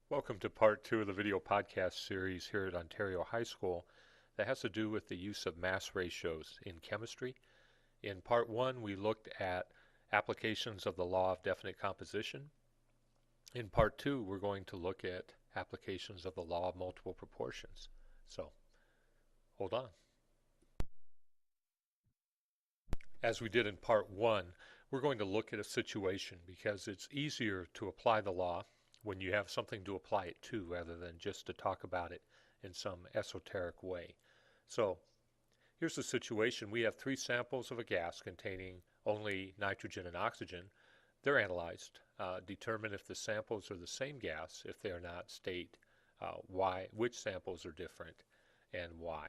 Welcome to part two of the video podcast series here at Ontario High School that has to do with the use of mass ratios in chemistry. In part one, we looked at applications of the law of definite composition. In part two, we're going to look at applications of the law of multiple proportions. So, hold on. As we did in part one, we're going to look at a situation because it's easier to apply the law when you have something to apply it to rather than just to talk about it in some esoteric way. So here's the situation. We have three samples of a gas containing only nitrogen and oxygen. They're analyzed. Determine if the samples are the same gas. If they are not, state which samples are different and why.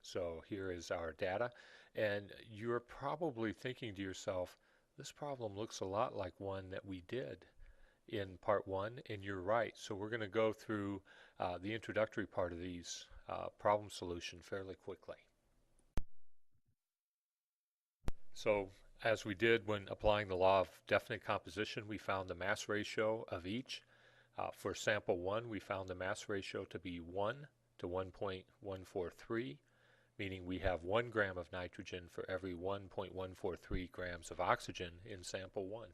So here is our data, and you're probably thinking to yourself, this problem looks a lot like one that we did in part one, and you're right. So we're going to go through the introductory part of these problem solution fairly quickly. So as we did when applying the law of definite composition, we found the mass ratio of each. For sample 1, we found the mass ratio to be 1 to 1.143, meaning we have 1 gram of nitrogen for every 1.143 grams of oxygen in sample 1.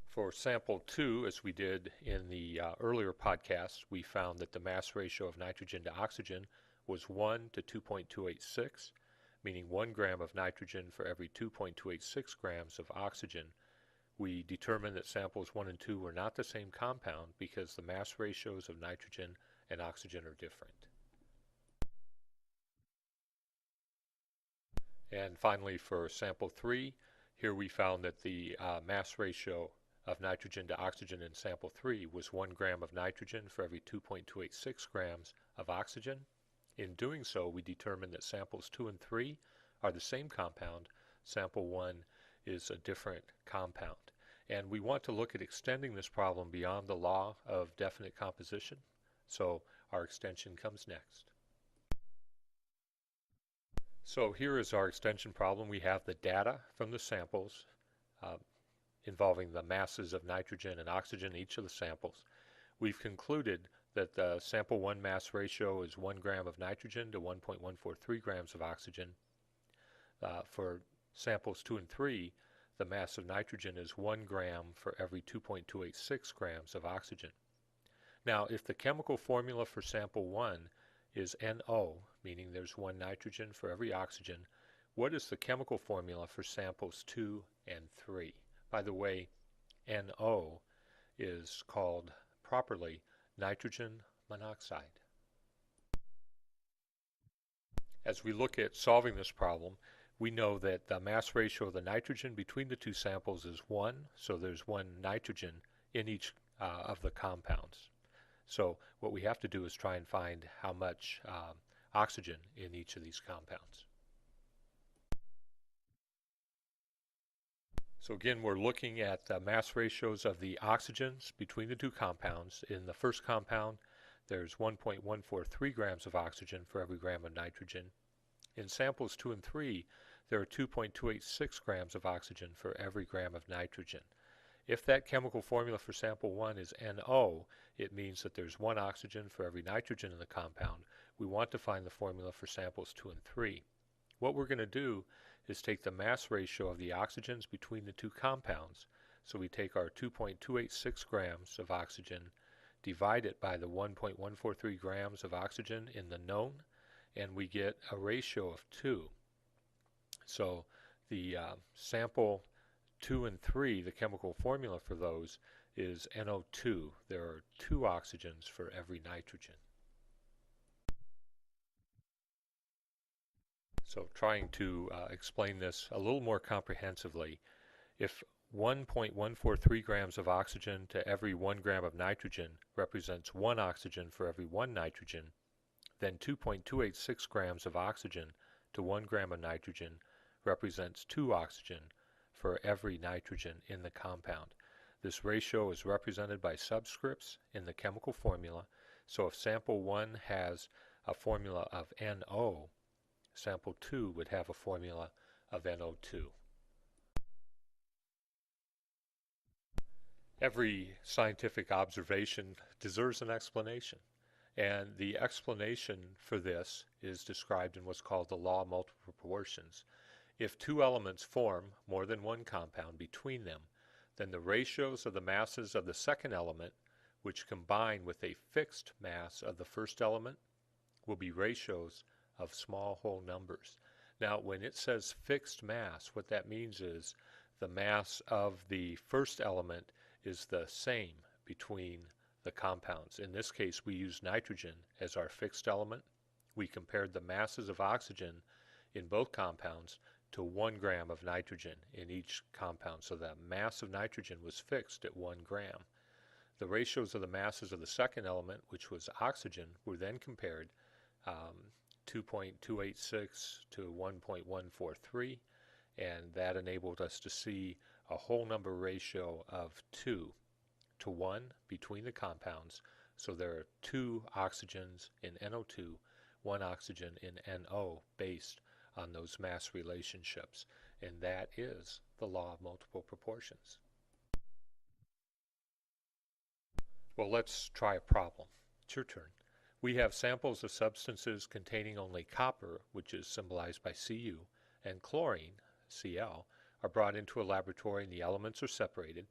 For sample 2, as we did in the earlier podcast, we found that the mass ratio of nitrogen to oxygen was 1 to 2.286, meaning 1 gram of nitrogen for every 2.286 grams of oxygen. We determined that samples 1 and 2 were not the same compound because the mass ratios of nitrogen and oxygen are different. And finally, for sample 3, here we found that the mass ratio of nitrogen to oxygen in sample 3 was 1 gram of nitrogen for every 2.286 grams of oxygen. In doing so, we determined that samples 2 and 3 are the same compound. Sample 1 is a different compound. And we want to look at extending this problem beyond the law of definite composition. So our extension comes next. So here is our extension problem. We have the data from the samples involving the masses of nitrogen and oxygen in each of the samples. We've concluded that the sample 1 mass ratio is 1 gram of nitrogen to 1.143 grams of oxygen. For samples 2 and 3, the mass of nitrogen is 1 gram for every 2.286 grams of oxygen. Now, if the chemical formula for sample 1 is NO, meaning there's 1 nitrogen for every oxygen, what is the chemical formula for samples 2 and 3? By the way, NO is called properly nitrogen monoxide. As we look at solving this problem, we know that the mass ratio of the nitrogen between the two samples is 1, so there's 1 nitrogen in each of the compounds. So what we have to do is try and find how much oxygen in each of these compounds. So again, we're looking at the mass ratios of the oxygens between the two compounds. In the first compound, there's 1.143 grams of oxygen for every gram of nitrogen. In samples 2 and 3, there are 2.286 grams of oxygen for every gram of nitrogen. If that chemical formula for sample 1 is NO, it means that there's 1 oxygen for every nitrogen in the compound. We want to find the formula for samples 2 and 3. What we're going to do is take the mass ratio of the oxygens between the two compounds. So we take our 2.286 grams of oxygen, divide it by the 1.143 grams of oxygen in the known, and we get a ratio of 2. So the sample 2 and 3, the chemical formula for those is NO2. There are 2 oxygens for every nitrogen. So trying to explain this a little more comprehensively, if 1.143 grams of oxygen to every 1 gram of nitrogen represents 1 oxygen for every 1 nitrogen, then 2.286 grams of oxygen to 1 gram of nitrogen represents 2 oxygen for every nitrogen in the compound. This ratio is represented by subscripts in the chemical formula, so if sample 1 has a formula of NO, sample 2 would have a formula of NO2. Every scientific observation deserves an explanation. And the explanation for this is described in what's called the law of multiple proportions. If two elements form more than one compound between them, then the ratios of the masses of the second element, which combine with a fixed mass of the first element, will be ratios of small whole numbers. Now, when it says fixed mass, what that means is the mass of the first element is the same between the compounds. In this case, we use nitrogen as our fixed element. We compared the masses of oxygen in both compounds to 1 gram of nitrogen in each compound. So the mass of nitrogen was fixed at 1 gram. The ratios of the masses of the second element, which was oxygen, were then compared 2.286 to 1.143, and that enabled us to see a whole number ratio of 2 to 1 between the compounds. So there are 2 oxygens in NO2, 1 oxygen in NO, based on those mass relationships. And that is the law of multiple proportions. Well, let's try a problem. It's your turn. We have samples of substances containing only copper, which is symbolized by Cu, and chlorine, Cl, are brought into a laboratory and the elements are separated.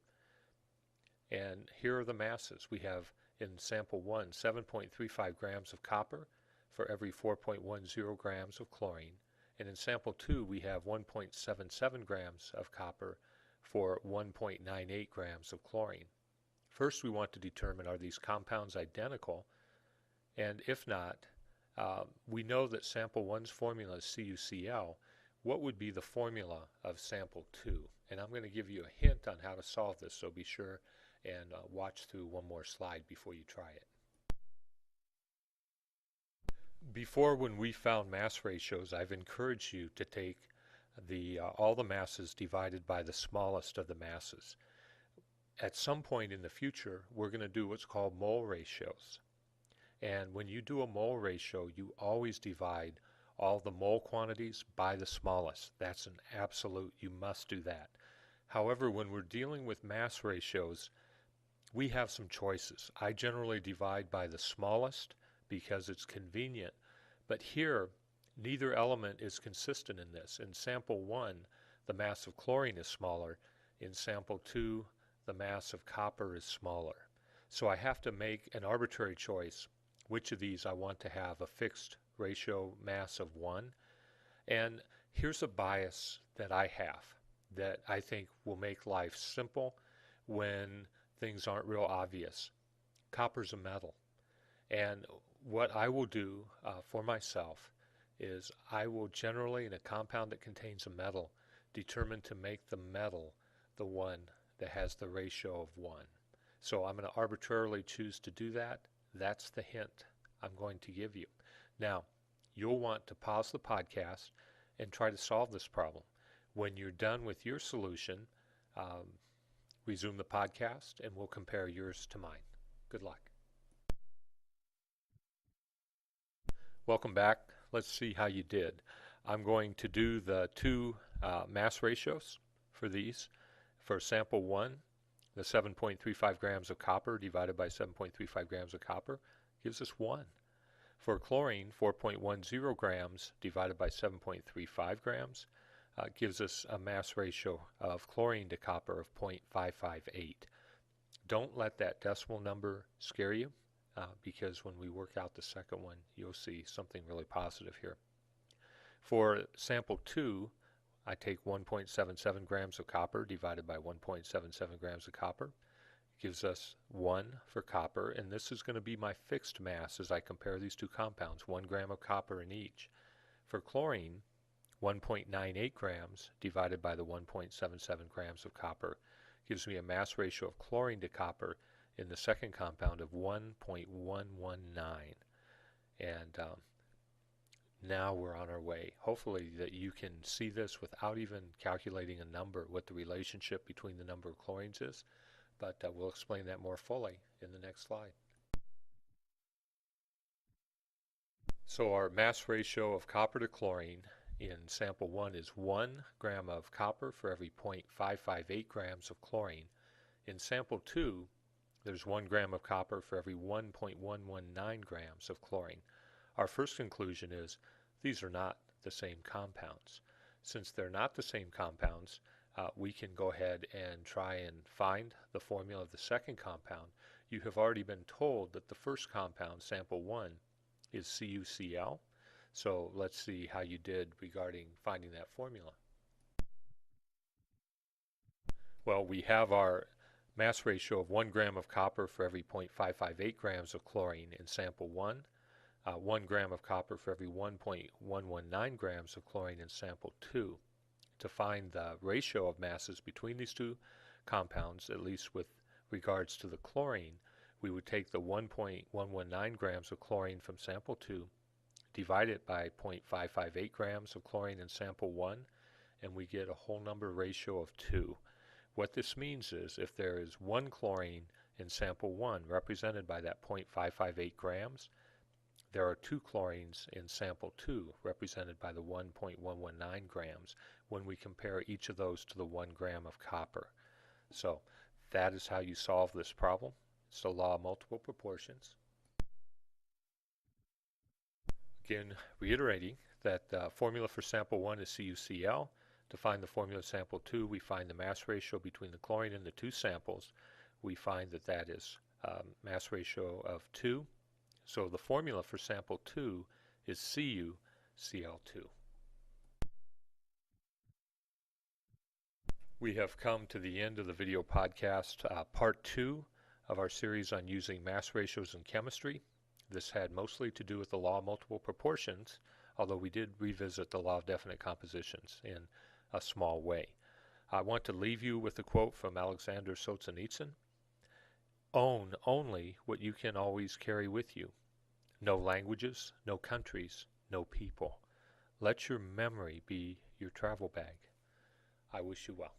And here are the masses. We have in sample 1 7.35 grams of copper for every 4.10 grams of chlorine. And in sample 2 we have 1.77 grams of copper for 1.98 grams of chlorine. First we want to determine, are these compounds identical? And if not, we know that sample 1's formula is CuCl. What would be the formula of sample 2? And I'm going to give you a hint on how to solve this, so be sure and watch through one more slide before you try it. Before, when we found mass ratios, I've encouraged you to take all the masses divided by the smallest of the masses. At some point in the future, we're going to do what's called mole ratios. And when you do a mole ratio, you always divide all the mole quantities by the smallest. That's an absolute, you must do that. However, when we're dealing with mass ratios, we have some choices. I generally divide by the smallest because it's convenient, but here neither element is consistent in this. In sample 1, the mass of chlorine is smaller. In sample 2, the mass of copper is smaller. So I have to make an arbitrary choice which of these I want to have a fixed ratio mass of 1. And here's a bias that I have that I think will make life simple when things aren't real obvious. Copper's a metal. And what I will do for myself is I will generally, in a compound that contains a metal, determine to make the metal the one that has the ratio of 1. So I'm going to arbitrarily choose to do that. That's the hint I'm going to give you. Now, you'll want to pause the podcast and try to solve this problem. When you're done with your solution, resume the podcast and we'll compare yours to mine. Good luck. Welcome back. Let's see how you did. I'm going to do the 2 mass ratios for these. For sample 1, the 7.35 grams of copper divided by 7.35 grams of copper gives us 1. For chlorine, 4.10 grams divided by 7.35 grams gives us a mass ratio of chlorine to copper of 0.558. Don't let that decimal number scare you because when we work out the second one, you'll see something really positive here. For sample 2, I take 1.77 grams of copper divided by 1.77 grams of copper. Gives us 1 for copper, and this is going to be my fixed mass as I compare these two compounds, 1 gram of copper in each. For chlorine, 1.98 grams divided by the 1.77 grams of copper gives me a mass ratio of chlorine to copper in the second compound of 1.119. And now we're on our way. Hopefully that you can see this without even calculating a number, what the relationship between the number of chlorines is. But we'll explain that more fully in the next slide. So our mass ratio of copper to chlorine in sample 1 is 1 gram of copper for every 0.558 grams of chlorine. In sample 2, there's 1 gram of copper for every 1.119 grams of chlorine. Our first conclusion is these are not the same compounds. Since they're not the same compounds, we can go ahead and try and find the formula of the second compound. You have already been told that the first compound, sample 1, is CuCl. So let's see how you did regarding finding that formula. Well, we have our mass ratio of 1 gram of copper for every 0.558 grams of chlorine in sample 1, 1 gram of copper for every 1.119 grams of chlorine in sample 2. To find the ratio of masses between these two compounds, at least with regards to the chlorine, we would take the 1.119 grams of chlorine from sample 2, divide it by 0.558 grams of chlorine in sample 1, and we get a whole number ratio of 2. What this means is if there is 1 chlorine in sample 1 represented by that 0.558 grams, there are 2 chlorines in sample 2 represented by the 1.119 grams when we compare each of those to the 1 gram of copper. So that is how you solve this problem. It's the law of multiple proportions. Again, reiterating that the formula for sample 1 is CuCl. To find the formula of sample 2, we find the mass ratio between the chlorine in the two samples. We find that that is mass ratio of 2. So the formula for sample 2 is CuCl2. We have come to the end of the video podcast, part 2 of our series on using mass ratios in chemistry. This had mostly to do with the law of multiple proportions, although we did revisit the law of definite compositions in a small way. I want to leave you with a quote from Alexander Solzhenitsyn. Own only what you can always carry with you. No languages, no countries, no people. Let your memory be your travel bag. I wish you well.